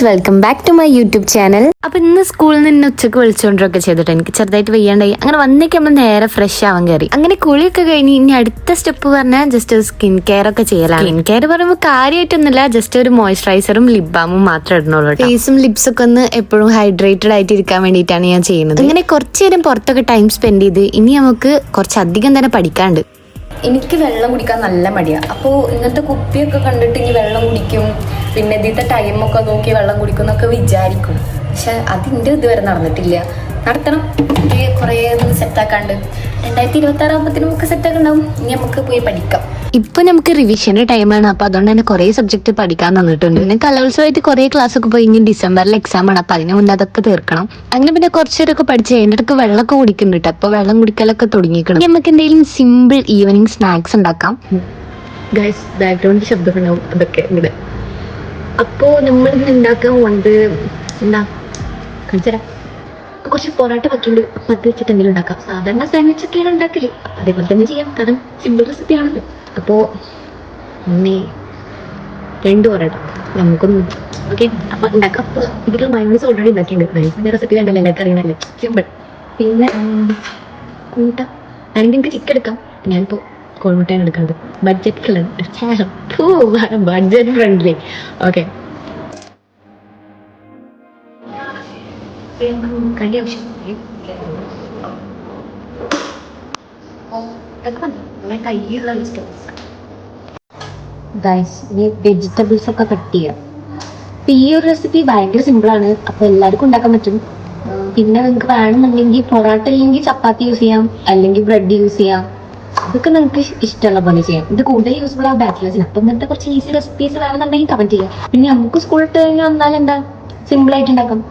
Welcome back to my YouTube channel. അപ്പൊ ഇന്ന് സ്കൂളിൽ നിന്ന് ഉച്ചക്ക് വിളിച്ചുകൊണ്ടൊക്കെ ചെയ്തിട്ട് എനിക്ക് ചെറുതായിട്ട് വയ്യാണ്ടായി. അങ്ങനെ വന്നേക്ക് നമ്മൾ നേരെ ഫ്രഷ് ആവാൻ കയറി. അങ്ങനെ കുളിയൊക്കെ കഴിഞ്ഞ് ഇനി അടുത്ത സ്റ്റെപ്പ് പറഞ്ഞാൽ ജസ്റ്റ് സ്കിൻ കെയർ ഒക്കെ ചെയ്യലാണ്. സ്കിൻ കെയർ പറയുമ്പോൾ കാര്യമായിട്ടൊന്നുമില്ല, ജസ്റ്റ് ഒരു മോയ്സ്ചറൈസറും ലിപ് ബാമും മാത്രം ഇടണുള്ളൂ. ഫേസും ലിപ്സ് ഒക്കെ ഒന്ന് എപ്പോഴും ഹൈഡ്രേറ്റഡ് ആയിട്ട് ഇരിക്കാൻ വേണ്ടിയിട്ടാണ് ഞാൻ ചെയ്യുന്നത്. അങ്ങനെ കുറച്ചു നേരം പുറത്തൊക്കെ ടൈം സ്പെൻഡ് ചെയ്ത് ഇനി നമുക്ക് കുറച്ചധികം തന്നെ പഠിക്കാണ്ട്. എനിക്ക് വെള്ളം കുടിക്കാൻ നല്ല മടിയാണ്. അപ്പോൾ ഇങ്ങനത്തെ കുപ്പിയൊക്കെ കണ്ടിട്ട് ഇനി വെള്ളം കുടിക്കും, പിന്നെ ഇതിൻ്റെ ടൈമൊക്കെ നോക്കി വെള്ളം കുടിക്കും എന്നൊക്കെ വിചാരിക്കും. പക്ഷെ അതിൻ്റെ ഇതുവരെ നടന്നിട്ടില്ല. നടത്തണം. കുറേ ഒന്ന് സെറ്റാക്കാണ്ട് 2026 ആകുമ്പോഴത്തേനും നമുക്ക് സെറ്റാക്കി ഉണ്ടാവും. ഇനി നമുക്ക് പോയി പഠിക്കാം. ഇപ്പൊ നമുക്ക് റിവിഷന്റെ ടൈമാണ്. അപ്പൊ അതുകൊണ്ട് തന്നെ കുറെ സബ്ജക്ട് പഠിക്കാൻ തന്നിട്ടുണ്ട്. പിന്നെ കലോത്സവമായിട്ട് കുറെ ക്ലാസ് ഒക്കെ പോയി ഇനി ഡിസംബറിൽ എക്സാം ആണ്. അപ്പൊ അതിന് മുന്നേ അതൊക്കെ തീർക്കണം. അങ്ങനെ പിന്നെ കുറച്ചേരൊക്കെ പഠിച്ച് അതിൻ്റെ ഇടയ്ക്ക് വെള്ളമൊക്കെ കുടിക്കുന്നുണ്ട്. അപ്പൊ വെള്ളം കുടിക്കലൊക്കെ തുടങ്ങിക്കണം. നമുക്ക് എന്തെങ്കിലും സിമ്പിൾ ഈവനിങ് സ്നാക്സ് ഉണ്ടാക്കാം. ഗൈസ് ബാക്ക്ഗ്രൗണ്ട് ശബ്ദം ഉണ്ടാവും, അതൊക്കെ ഇവിടെ. അപ്പോ നമ്മൾ ഇന്ന് ഉണ്ടാക്കാൻ പോകുന്നത് എന്താ കാണിച്ചരാ, കുറച്ച് പൊറോട്ട വയ്ക്കുന്നുണ്ട്. അപ്പൊ അത് വെച്ചിട്ട് എന്തെങ്കിലും ഉണ്ടാക്കാം. സാധാരണ സാൻഡ്വിച്ച് ഒക്കെയാണ് ഉണ്ടാക്കല്, അതേപോലെ തന്നെ ചെയ്യാം. കാരണം സിമ്പിൾ റെസിപ്പി ആണല്ലോ. അപ്പോ 2 പൊറോട്ട നമുക്കൊന്ന് ഓക്കെ. അപ്പൊ ഉണ്ടാക്കാം. ഇതിൽ മയോണൈസ് ഓൾറെഡി ഉണ്ടാക്കിയിട്ടുണ്ട്. മയോണൈസിന്റെ റെസിപ്പി കണ്ടല്ലോ, എല്ലാവർക്കും അറിയണല്ലേ, സിമ്പിൾ. പിന്നെ കൂട്ട അതിൻ്റെ എനിക്ക് ചിക്കൻ എടുക്കാം. ഞാനിപ്പോ കോഴിമുട്ടയാണ് എടുക്കുന്നത്. Budget budget friendly. ഓക്കെ, കണ്ടി ആവശ്യം കയ്യുള്ള വെജിറ്റബിൾസ് ഒക്കെ കട്ട് ചെയ്യാം. ഈ ഒരു റെസിപ്പി ഭയങ്കര സിമ്പിളാണ്. അപ്പൊ എല്ലാവർക്കും ഉണ്ടാക്കാൻ പറ്റും. പിന്നെ നിങ്ങൾക്ക് വേണമെന്നുണ്ടെങ്കിൽ പൊറോട്ട അല്ലെങ്കിൽ ചപ്പാത്തി യൂസ് ചെയ്യാം, അല്ലെങ്കിൽ ബ്രെഡ് യൂസ് ചെയ്യാം. ഇതൊക്കെ നിങ്ങൾക്ക് ഇഷ്ടമുള്ള പോലെ ചെയ്യാം. ഇത് കൂടുതൽ യൂസ്ഫുൾ ആ ബാച്ചിലേഴ്സിന്. അപ്പം ഇങ്ങനത്തെ കുറച്ച് ഈസി റെസിപ്പീസ് വേണമെന്നുണ്ടെങ്കിൽ കമന്റ് ചെയ്യാം. പിന്നെ നമുക്ക് സ്കൂളിൽ കഴിഞ്ഞാൽ വന്നാൽ എന്താ സിമ്പിൾ ആയിട്ട് ഉണ്ടാക്കാം.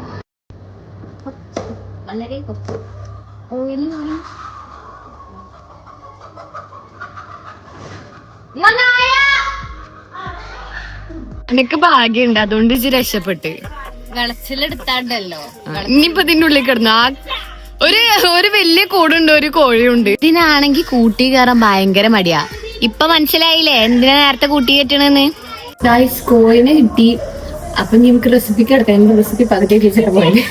വളരെ എനിക്ക് ഭാഗ്യമുണ്ട്, അതുകൊണ്ട് ഇച്ച് രക്ഷപ്പെട്ട്. വെളച്ചിലെടുത്താണ്ടല്ലോ. ഇനിയിപ്പോ ഇതിന്റെ ഉള്ളിൽ കിടന്നു ഒരു വലിയ കൂടുണ്ട്, ഒരു കോഴിയുണ്ട്. ഇതിനാണെങ്കിൽ കൂട്ടി കയറാൻ ഭയങ്കര മടിയാ. ഇപ്പൊ മനസ്സിലായില്ലേ എന്തിനാ നേരത്തെ കൂട്ടി കയറ്റണെന്ന്. കോഴിനെ കിട്ടി. അപ്പൊ നമുക്ക് റെസിപ്പിക്ക് എടുക്കാം. റെസിപ്പി പകുതി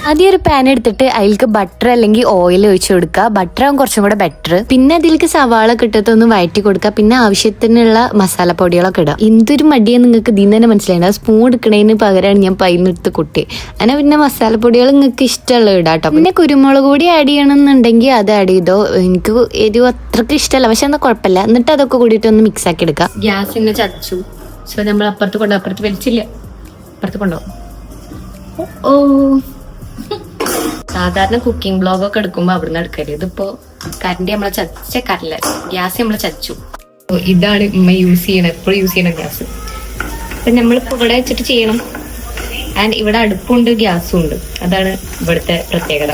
ആദ്യം ഒരു പാൻ എടുത്തിട്ട് അതിലേക്ക് ബട്ടർ അല്ലെങ്കിൽ ഓയിൽ ഒഴിച്ചു കൊടുക്കുക. ബട്ടർ ആകും കുറച്ചും കൂടെ ബെറ്റർ. പിന്നെ അതിലേക്ക് സവാള കിട്ടത്തൊന്ന് വഴറ്റി കൊടുക്കുക. പിന്നെ ആവശ്യത്തിനുള്ള മസാലപ്പൊടികളൊക്കെ ഇടുക. എന്തൊരു മടിയാണ് നിങ്ങൾക്ക് ഇതിന് തന്നെ മനസ്സിലായി. സ്പൂൺ എടുക്കണതിന് പകരമാണ് ഞാൻ പൈന്നെടുത്ത് കുട്ടി. അങ്ങനെ പിന്നെ മസാലപ്പൊടികൾ നിങ്ങൾക്ക് ഇഷ്ടമുള്ളത് ഇടാം കേട്ടോ. പിന്നെ കുരുമുളക് കൂടി ആഡ് ചെയ്യണമെന്നുണ്ടെങ്കിൽ അത് ആഡ് ചെയ്തോ. എനിക്ക് എരിവ് അത്രക്ക് ഇഷ്ടമല്ല, പക്ഷെ എന്നാൽ കുഴപ്പമില്ല. എന്നിട്ട് അതൊക്കെ കൂടിയിട്ട് ഒന്ന് മിക്സ് ആക്കി എടുക്കുക. ഗ്യാസിനെ ചതച്ചു. സോ നമ്മൾ അപ്പുറത്ത് വലിച്ചില്ല, കൊണ്ടോ. ഓ, സാധാരണ കുക്കിംഗ് ബ്ലോഗൊക്കെ എടുക്കുമ്പോ അവിടുന്ന് എടുക്കരുത്. ഇതിപ്പോ കറണ്ട് നമ്മളെ ചച്ച കരല്ല, ഗ്യാസ് നമ്മളെ ചച്ചു. ഇതാണ് ഉമ്മ യൂസ് ചെയ്യണം, എപ്പോഴും യൂസ് ചെയ്യണം ഗ്യാസ്. അപ്പൊ നമ്മളിപ്പോ ഇവിടെ വെച്ചിട്ട് ചെയ്യണം. ആൻഡ് ഇവിടെ അടുപ്പുണ്ട്, ഗ്യാസും ഉണ്ട്. അതാണ് ഇവിടുത്തെ പ്രത്യേകത.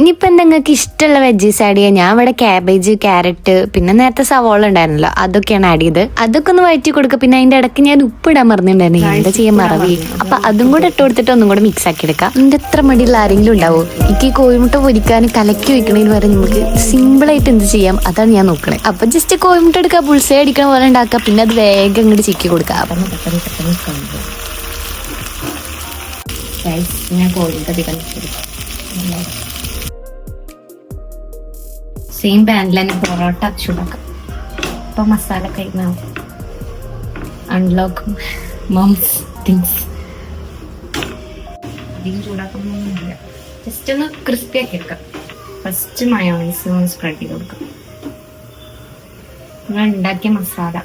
ഇനിയിപ്പോൾ നിങ്ങൾക്ക് ഇഷ്ടമുള്ള വെജീസ് ആഡ് ചെയ്യാം. ഞാൻ ഇവിടെ ക്യാബേജ്, ക്യാരറ്റ്, പിന്നെ നേരത്തെ സവോള ഉണ്ടായിരുന്നല്ലോ, അതൊക്കെയാണ് ആഡ് ചെയ്ത്. അതൊക്കെ ഒന്ന് വഴറ്റി കൊടുക്കുക. പിന്നെ അതിന്റെ ഇടയ്ക്ക് ഞാൻ ഉപ്പിടാൻ മറന്നിട്ടുണ്ടായിരുന്നു, എന്താ ചെയ്യാൻ മറവി. അപ്പൊ അതും കൂടെ ഇട്ട് കൊടുത്തിട്ട് ഒന്നും കൂടെ മിക്സ് ആക്കി എടുക്കാം. ഇതിന്റെ എത്ര മടിയുള്ള ആരെങ്കിലും ഉണ്ടാവോ? എനിക്ക് ഈ കോഴിമുട്ട പൊരിക്കാൻ കലക്കി വെക്കണതിന് വരെ നമുക്ക് സിമ്പിൾ ആയിട്ട് എന്ത് ചെയ്യാം, അതാണ് ഞാൻ നോക്കണേ. അപ്പൊ ജസ്റ്റ് കോഴിമുട്ട എടുക്കുക, ബുൾസൈ അടിക്കണ പോലെ ഉണ്ടാക്കുക. പിന്നെ അത് വേഗം ഇങ്ങോട്ട് ചിക്കി കൊടുക്കുക. സെയിം പാനിൽ തന്നെ പൊറോട്ട ചൂടാക്കാം. ഇപ്പൊ മസാല കഴിക്കണം. Unlock moms things. അധികം ചൂടാക്കണമെന്നില്ല, ജസ്റ്റ് ഒന്ന് ക്രിസ്പി ആക്കി എടുക്കാം. ഫസ്റ്റ് മയോണൈസ് ഒന്ന് സ്പ്രെഡ് ചെയ്ത് കൊടുക്കാം. നമ്മൾ ഉണ്ടാക്കിയ മസാല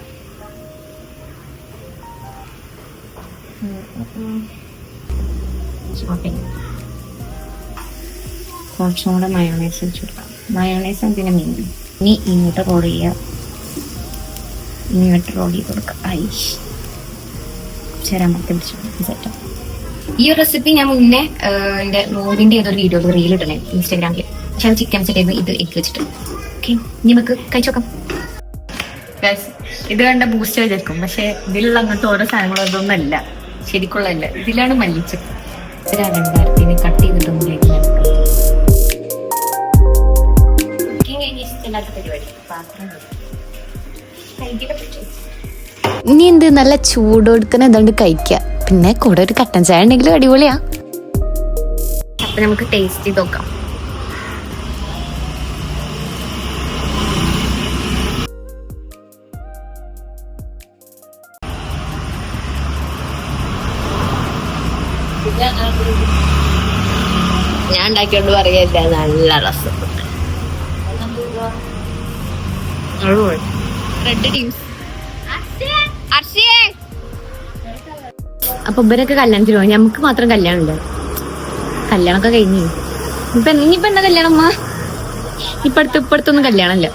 കുറച്ചും കൂടെ മയോണൈസ് വെച്ച് കൊടുക്കാം. മയോണൈസ് എന്തിനാ മീൻ. ഇനി ഇങ്ങോട്ട് റോൾ ചെയ്യുക, ഇങ്ങോട്ട് റോൾ ചെയ്ത് കൊടുക്കുക. ചേരാമത്തെ പിടിച്ചു സെറ്റാ. ഈ ഒരു റെസിപ്പി ഞാൻ മുന്നേ എൻ്റെ നോവിൻ്റെ ഏതൊരു വീഡിയോ റീൽ ഇടണേ ഇൻസ്റ്റാഗ്രാമിൽ. പക്ഷെ അത് ചിക്കൻ സെറ്റ് ചെയ്ത് ഇത് എഗ് വെച്ചിട്ട്. ഓക്കെ, ഇനി നമുക്ക് കഴിച്ചു നോക്കാം. ഇത് കണ്ട ബൂസ്റ്റ് വിചാരിക്കും, പക്ഷെ ഇതിലുള്ള അങ്ങനത്തെ ഓരോ സാധനങ്ങളൊന്നും അല്ല, ശരിക്കുള്ളതല്ല. ഇതിലാണ് മല്ലിച്ചപ്പ്. 2000 കട്ട് ചെയ്തിട്ടൊന്നും കഴിക്കാൻ. ഇനി എന്ത് നല്ല ചൂടോടുക്കനെ എന്താണ്ട് കഴിക്കുക. പിന്നെ കൂടെ ഒരു കട്ടൻ ചായ ഉണ്ടെങ്കിലും അടിപൊളിയാ. അപ്പൊ നമുക്ക് ടേസ്റ്റ് ചെയ്ത് നോക്കാം. ഞാൻ ഉണ്ടാക്കിയോണ്ട് പറയല്ല, നല്ല രസം. അപ്പൊ ഇവരൊക്കെ കല്യാണത്തിന് പോയി, നമുക്ക് മാത്രം കല്യാണം കല്യാണമൊക്കെ കഴിഞ്ഞു. ഇനിയിപ്പൊ എന്താ കല്യാണം? ഇപ്പടുത്തൊന്നും കല്യാണമില്ല.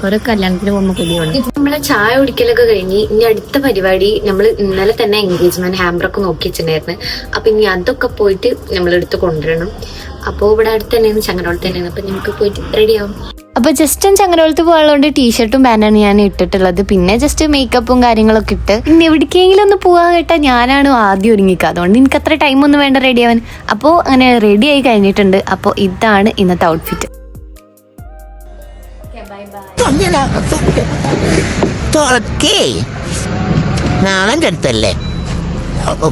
ഓരോ കല്യാണത്തിന് പോകുമ്പോ കൊതിയാണ്. നമ്മളെ ചായ കുടിക്കലൊക്കെ കഴിഞ്ഞ് ഇനി അടുത്ത പരിപാടി നമ്മൾ ഇന്നലെ തന്നെ എൻഗേജ്മെന്റ് ഹാമ്പറൊക്കെ നോക്കി വെച്ചിട്ടുണ്ടായിരുന്നു. അപ്പൊ ഇനി അതൊക്കെ പോയിട്ട് നമ്മളെടുത്ത് കൊണ്ടുവരണം. അപ്പോൾ ഇവിടെ അടുത്ത് തന്നെയാണ്, ചങ്ങരോളത്ത് തന്നെയാണ്. അപ്പൊ നമുക്ക് പോയിട്ട് റെഡിയാവും. അപ്പൊ ജസ്റ്റ് ചങ്ങരോളത്ത് പോകാനുള്ളതുകൊണ്ട് ടീഷർട്ടും പാന്റാണ് ഞാൻ ഇട്ടിട്ടുള്ളത്. പിന്നെ ജസ്റ്റ് മേക്കപ്പും കാര്യങ്ങളൊക്കെ ഇട്ട് ഇനി എവിടേക്കെങ്കിലും ഒന്ന് പോകാൻ കേട്ടാ ഞാനാണ് ആദ്യം ഒരുങ്ങിക്കുക. അതുകൊണ്ട് എനിക്ക് അത്ര ടൈമൊന്നും വേണ്ട റെഡി ആവാൻ. അപ്പോൾ അങ്ങനെ റെഡി ആയി കഴിഞ്ഞിട്ടുണ്ട്. അപ്പോൾ ഇതാണ് ഇന്നത്തെ ഔട്ട്ഫിറ്റ്. നാളെ അടുത്തല്ലേ അപ്പൊ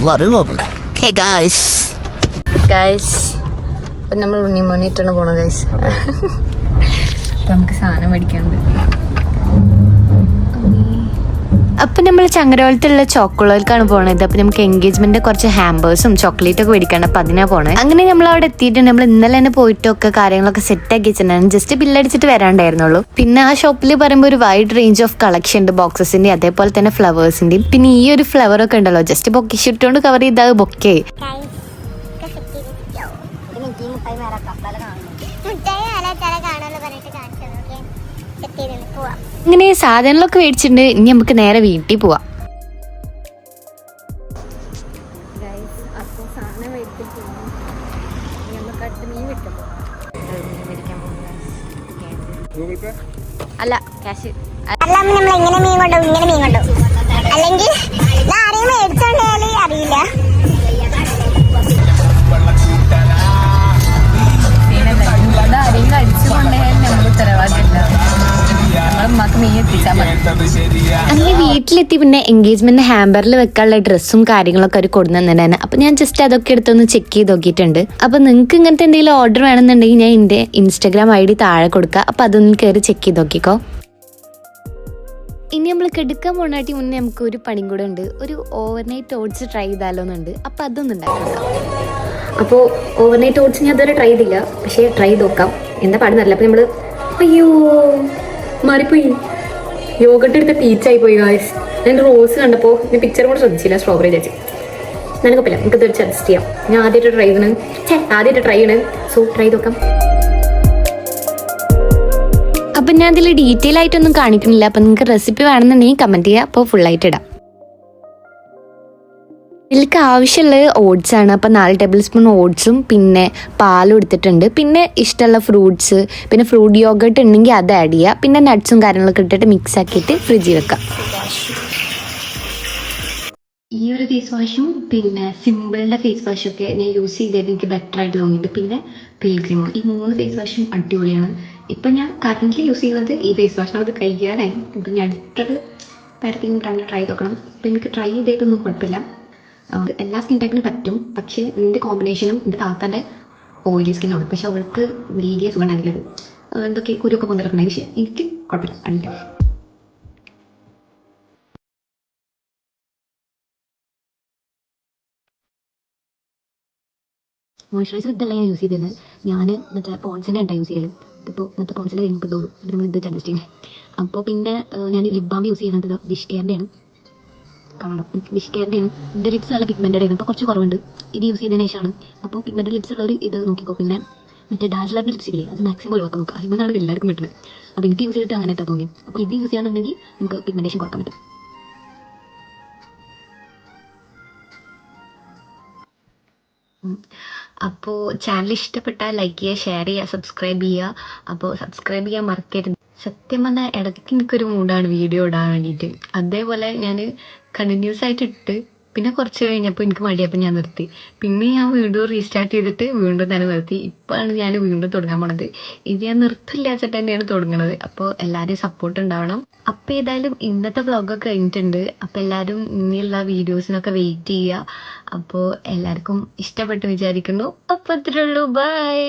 നമ്മൾ ഉണ്ണിമോണിട്ടാണ് പോണത് ഗൈസ്. നമുക്ക് സാധനം മേടിക്കാനുണ്ട്. അപ്പൊ നമ്മൾ ചങ്ങരോളത്തുള്ള ചോക്കോളേക്കാണ് പോണത്. അപ്പൊ നമുക്ക് എൻഗേജ്മെന്റ് കുറച്ച് ഹാമ്പേഴ്സും ചോക്ലേറ്റ് ഒക്കെ മേടിക്കാണ്ട്. അപ്പൊ അതിനാ പോണത്. അങ്ങനെ നമ്മൾ അവിടെ എത്തിയിട്ടുണ്ട്. നമ്മൾ ഇന്നലെ തന്നെ പോയിട്ടൊക്കെ കാര്യങ്ങളൊക്കെ സെറ്റ് ആക്കി വെച്ചിട്ടുണ്ടായിരുന്നു. ജസ്റ്റ് ബില്ലടിച്ചിട്ട് വരാണ്ടായിരുന്നുള്ളൂ. പിന്നെ ആ ഷോപ്പിൽ പറയുമ്പോൾ ഒരു വൈഡ് റേഞ്ച് ഓഫ് കളക്ഷൻ ഉണ്ട്, ബോക്സസിന്റെ അതേപോലെ തന്നെ ഫ്ലവേഴ്സിന്റെയും. പിന്നെ ഈ ഒരു ഫ്ലവർ ഒക്കെ ഉണ്ടല്ലോ, ജസ്റ്റ് ബൊക്കെ ഷിട്ടോണ്ട് കവർ ചെയ്താൽ ബൊക്കെ. ഇങ്ങനെ സാധനങ്ങളൊക്കെ മേടിച്ചിട്ടുണ്ട്. ഇനി നമുക്ക് നേരെ വീട്ടിൽ പോവാം. അല്ല ക്യാഷ് നമ്മൾ എങ്ങനെ മീൻ കൊണ്ടുപോകും, ഇങ്ങനെ മീൻ കൊണ്ടുപോകും. അല്ലെങ്കിൽ ആരെയും മേടിച്ചോണ്ടായാലും അറിയില്ല. ആരെങ്കിലും അടിച്ചു കൊണ്ടുപോയാൽ നമ്മൾ ഉത്തരവാദില്ല. അങ്ങനെ വീട്ടിലെത്തി പിന്നെ എൻഗേജ്മെന്റ് ഹാമ്പറിൽ വെക്കാനുള്ള ഡ്രസ്സും കാര്യങ്ങളൊക്കെ അവർ കൊടുക്കുന്നുണ്ടായിരുന്നു. അപ്പൊ ഞാൻ ജസ്റ്റ് അതൊക്കെ എടുത്തൊന്ന് ചെക്ക് ചെയ്ത് നോക്കിയിട്ടുണ്ട്. അപ്പൊ നിങ്ങൾക്ക് ഇങ്ങനത്തെ എന്തെങ്കിലും ഓർഡർ വേണമെന്നുണ്ടെങ്കിൽ ഞാൻ എന്റെ Instagram ID താഴെ കൊടുക്കാം. അപ്പൊ അതൊന്ന് കയറി ചെക്ക് ചെയ്ത് നോക്കിക്കോ. ഇനി നമ്മൾ കെടുക്കാൻ പോണാട്ടി മുന്നേ നമുക്ക് ഒരു പണിയും കൂടെ ഉണ്ട്. ഒരു ഓവർനൈറ്റ് ഓട്സ് ട്രൈ ചെയ്താലോന്നുണ്ട്. അപ്പൊ അതൊന്നും ഉണ്ടാക്കാം. അപ്പോൾ ഓവർനൈറ്റ് ഓട്സ് ഞാൻ ഇതുവരെ ട്രൈ ചെയ്തില്ല, പക്ഷേ ട്രൈ ചെയ്ത് നോക്കാം. എന്താ പാടുന്നറിയില്ല. അപ്പോൾ നമ്മൾ അയ്യോ മാറിപ്പോയി, യോഗട്ട് എടുത്ത പീച്ചായി പോയി ഗായ്സ്. ഞാൻ റോസ് കണ്ടപ്പോൾ ഞാൻ പിക്ചർ കൂടെ ശ്രദ്ധിച്ചില്ല, സ്ട്രോബെറി ചേച്ചി. ഞാൻ കുഴപ്പമില്ല, നമുക്ക് ഇത് അഡ്ജസ്റ്റ് ചെയ്യാം. ഞാൻ ആദ്യമായിട്ട് ട്രൈ ചെയ്യണേ, സോ ട്രൈ ചെയ്ത് നോക്കാം. അപ്പൊ ഞാൻ അതിൽ ഡീറ്റെയിൽ ആയിട്ടൊന്നും കാണിക്കുന്നില്ല. അപ്പൊ നിങ്ങൾക്ക് റെസിപ്പി വേണമെന്നുണ്ടെങ്കിൽ കമന്റ് ചെയ്യുക. അപ്പോൾ ഫുള്ളായിട്ട് ഇടാം. ഇതിലേക്ക് ആവശ്യമുള്ളത് ഓട്സ് ആണ്. അപ്പം 4 ടേബിൾ സ്പൂൺ ഓട്സും പിന്നെ പാലും എടുത്തിട്ടുണ്ട്. പിന്നെ ഇഷ്ടമുള്ള ഫ്രൂട്ട്സ്, പിന്നെ ഫ്രൂട്ട് യോഗട്ട് ഉണ്ടെങ്കിൽ അത് ആഡ് ചെയ്യുക. പിന്നെ നട്ട്സും കാര്യങ്ങളൊക്കെ ഇട്ടിട്ട് മിക്സ് ആക്കിയിട്ട് ഫ്രിഡ്ജിൽ വെക്കാം. ഈ ഒരു ഫേസ് വാഷും പിന്നെ സിമ്പിളിൻ്റെ ഫേസ് വാഷും ഒക്കെ ഞാൻ യൂസ് ചെയ്തത് എനിക്ക് ബെറ്റർ ആയിട്ട് തോന്നിയിട്ടുണ്ട്. പിന്നെ പിൽഗ്രിമും, ഈ 3 ഫേസ് വാഷും അടിപൊളിയാണ്. ഇപ്പം ഞാൻ കറൻ്റ് യൂസ് ചെയ്യുന്നത് ഈ ഫേസ് വാഷാണ്. അത് കഴിക്കാനായി. ഇപ്പം ഞാൻ അടുത്തത് പേരത്തേക്കും ട്രൈ നോക്കണം. ഇപ്പം എനിക്ക് ട്രൈ ചെയ്തിട്ടൊന്നും കുഴപ്പമില്ല. എല്ലാ സ്കിൻ ടൈപ്പിനും പറ്റും. പക്ഷേ ഇതിൻ്റെ കോമ്പിനേഷനും എൻ്റെ താത്താൻ്റെ ഓയിലി സ്കിന്നാണ്. പക്ഷെ അവൾക്ക് വലിയ സുഖം ഉണ്ടാകില്ല. എന്തൊക്കെ കുരുവൊക്കെ കൊണ്ടിരിക്കണേ. പക്ഷേ എനിക്ക് കുഴപ്പമില്ല, അല്ല. മോയ്സ്ചറൈസർ ഇതല്ല ഞാൻ യൂസ് ചെയ്തത്. ഞാൻ മറ്റേ പോൺസിൻ്റെ ഉണ്ടായി യൂസ് ചെയ്യല്. ഇപ്പോൾ മറ്റേ പോൺസിൻ്റെ കഴിഞ്ഞപ്പോൾ തോന്നും നമ്മൾ ഇത് അഡ്ജസ്റ്റ് ചെയ്യുന്നത്. അപ്പോൾ പിന്നെ ഞാൻ ലിപ് ബാം യൂസ് ചെയ്യുന്നത് വിഷ് കെയറിൻ്റെയാണ്. കാണാം, വിഷ് കെയറിൻ്റെയാണ്. എൻ്റെ ലിപ്സ് നല്ല പിഗ്മെൻറ്റഡ് ആയിരുന്നു, ഇപ്പോൾ കുറച്ച് കുറവുണ്ട്. ഇത് യൂസ് ചെയ്തതിന് ശേഷമാണ്. അപ്പോൾ പിഗ്മെൻറ്റഡ് ലിപ്സ് ഉള്ളവർ ഇത് നോക്കിക്കോ. പിന്നെ മറ്റേ ഡാസ്ലറിൻ്റെ ലിപ്സ് ഇല്ലേ, അത് മാക്സിമം ഒഴിവാക്കാൻ നോക്കുക. അതിനാണ് എല്ലാവർക്കും കിട്ടുന്നത്. അപ്പോൾ എനിക്ക് യൂസ് ചെയ്തിട്ട് അങ്ങനെ തോന്നി. അപ്പോൾ ഇത് യൂസ് ചെയ്യാന്നുണ്ടെങ്കിൽ നമുക്ക് പിഗ്മെൻറ്റേഷൻ കുറക്കാൻ പറ്റും. അപ്പോൾ ചാനൽ ഇഷ്ടപ്പെട്ടാൽ ലൈക്ക് ചെയ്യുക, ഷെയർ ചെയ്യുക, സബ്സ്ക്രൈബ് ചെയ്യുക. അപ്പോൾ സബ്സ്ക്രൈബ് ചെയ്യാൻ മറക്കരുത്. സത്യം പറഞ്ഞാൽ ഇടയ്ക്ക് എനിക്കൊരു മൂഡാണ് വീഡിയോ ഇടാൻ വേണ്ടിയിട്ട്. അതേപോലെ ഞാൻ കണ്ടിന്യൂസ് ആയിട്ട് ഇട്ട് പിന്നെ കുറച്ച് കഴിഞ്ഞപ്പോൾ എനിക്ക് മടിയപ്പോൾ ഞാൻ നിർത്തി. പിന്നെ ഞാൻ വീണ്ടും റീസ്റ്റാർട്ട് ചെയ്തിട്ട് വീണ്ടും തന്നെ നിർത്തി. ഇപ്പോഴാണ് ഞാൻ വീണ്ടും തുടങ്ങാൻ പോണത്. ഇത് ഞാൻ നിർത്തില്ലാച്ചിട്ട് തന്നെയാണ് തുടങ്ങുന്നത്. അപ്പോൾ എല്ലാവരും സപ്പോർട്ട് ഉണ്ടാവണം. അപ്പോൾ ഏതായാലും ഇന്നത്തെ വ്ളോഗൊക്കെ കഴിഞ്ഞിട്ടുണ്ട്. അപ്പോൾ എല്ലാവരും ഇനിയുള്ള വീഡിയോസിനൊക്കെ വെയിറ്റ് ചെയ്യുക. അപ്പോൾ എല്ലാവർക്കും ഇഷ്ടപ്പെട്ട് വിചാരിക്കുന്നു. അപ്പോൾ അത്രേ ഉള്ളൂ. ബൈ.